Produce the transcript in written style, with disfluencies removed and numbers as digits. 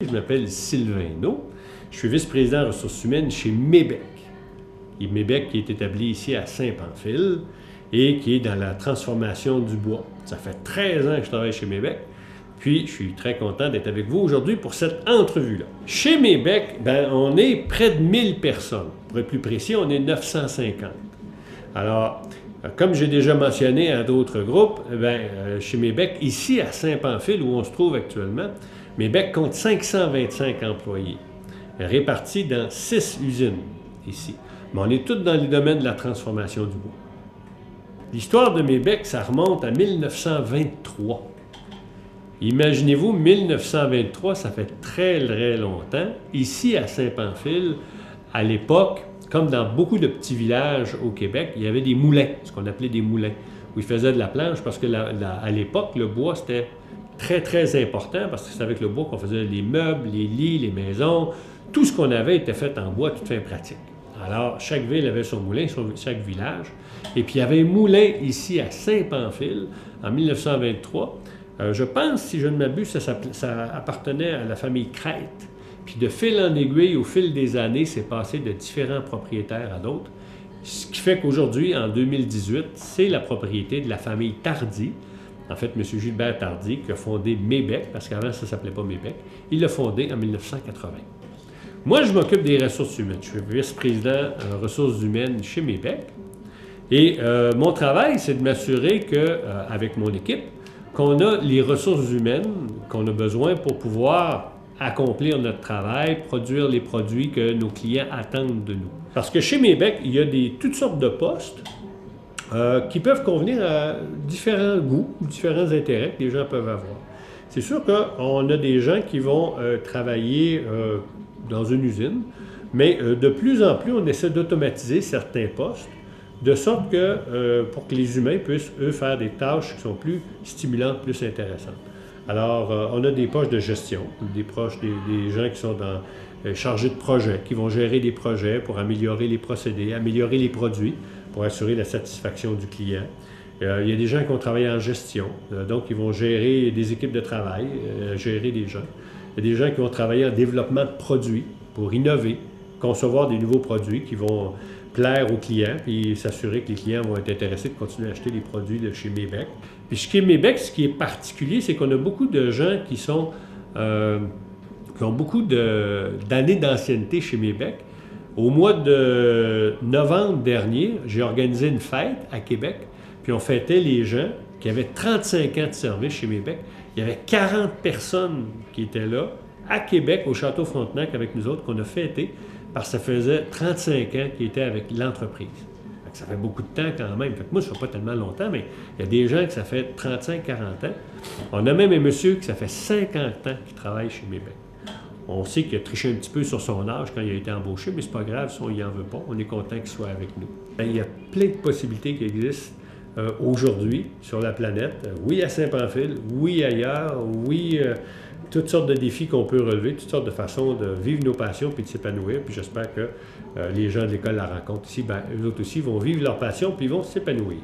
Je m'appelle Sylvain Naud. Je suis vice-président ressources humaines chez MEBEC. Et MEBEC qui est établi ici à Saint-Pamphile et qui est dans la transformation du bois. Ça fait 13 ans que je travaille chez MEBEC. Puis, je suis très content d'être avec vous aujourd'hui pour cette entrevue-là. Chez MEBEC, on est près de 1000 personnes. Pour être plus précis, on est 950. Alors, comme j'ai déjà mentionné à d'autres groupes, chez MEBEC, ici à Saint-Pamphile, où on se trouve actuellement, MEBEC compte 525 employés, répartis dans 6 usines ici. Mais on est tous dans les domaines de la transformation du bois. L'histoire de MEBEC, ça remonte à 1923. Imaginez-vous, 1923, ça fait très, très longtemps. Ici, à Saint-Pamphile, à l'époque, comme dans beaucoup de petits villages au Québec, il y avait des moulins, ce qu'on appelait des moulins, où ils faisaient de la planche, parce que à l'époque, le bois, c'était très, très important, parce que c'est avec le bois qu'on faisait les meubles, les lits, les maisons. Tout ce qu'on avait était fait en bois, toute fin pratique. Alors, chaque ville avait son moulin, chaque village. Et puis, il y avait un moulin ici à Saint-Pamphile, en 1923. Je pense, si je ne m'abuse, ça appartenait à la famille Crête. Puis de fil en aiguille, au fil des années, c'est passé de différents propriétaires à d'autres. Ce qui fait qu'aujourd'hui, en 2018, c'est la propriété de la famille Tardy. En fait, M. Gilbert Tardy, qui a fondé MEBEC, parce qu'avant, ça ne s'appelait pas MEBEC. Il l'a fondé en 1980. Moi, je m'occupe des ressources humaines. Je suis vice-président ressources humaines chez MEBEC. Et mon travail, c'est de m'assurer qu'avec mon équipe, qu'on a les ressources humaines qu'on a besoin pour pouvoir accomplir notre travail, produire les produits que nos clients attendent de nous. Parce que chez MEBEC, il y a toutes sortes de postes qui peuvent convenir à différents goûts, différents intérêts que les gens peuvent avoir. C'est sûr qu'on a des gens qui vont travailler dans une usine, mais de plus en plus, on essaie d'automatiser certains postes, de sorte que pour que les humains puissent, eux, faire des tâches qui sont plus stimulantes, plus intéressantes. Alors, on a des postes de gestion, des gens qui sont chargés de projets, qui vont gérer des projets pour améliorer les procédés, améliorer les produits, pour assurer la satisfaction du client. Il y a des gens qui vont travailler en gestion, donc ils vont gérer des équipes de travail, gérer des gens. Il y a des gens qui vont travailler en développement de produits pour innover, concevoir des nouveaux produits qui vont plaire aux clients et s'assurer que les clients vont être intéressés de continuer à acheter les produits de chez MEBEC. Puis chez MEBEC, ce qui est particulier, c'est qu'on a beaucoup de gens qui ont beaucoup d'années d'ancienneté chez MEBEC. Au mois de novembre dernier, j'ai organisé une fête à Québec, puis on fêtait les gens qui avaient 35 ans de service chez MEBEC. Il y avait 40 personnes qui étaient là, à Québec, au Château Frontenac, avec nous autres, qu'on a fêté, parce que ça faisait 35 ans qu'ils étaient avec l'entreprise. Ça fait beaucoup de temps quand même. Fait que moi, ça ne fait pas tellement longtemps, mais il y a des gens que ça fait 35-40 ans. On a même un monsieur qui ça fait 50 ans qu'il travaille chez MEBEC. On sait qu'il a triché un petit peu sur son âge quand il a été embauché, mais c'est pas grave, si on n'y en veut pas. On est content qu'il soit avec nous. Il y a plein de possibilités qui existent aujourd'hui sur la planète. Oui, à Saint-Pamphile, oui, ailleurs, oui, toutes sortes de défis qu'on peut relever, toutes sortes de façons de vivre nos passions puis de s'épanouir. Puis j'espère que les gens de l'école La Rencontre ici, eux autres aussi vont vivre leur passion puis vont s'épanouir.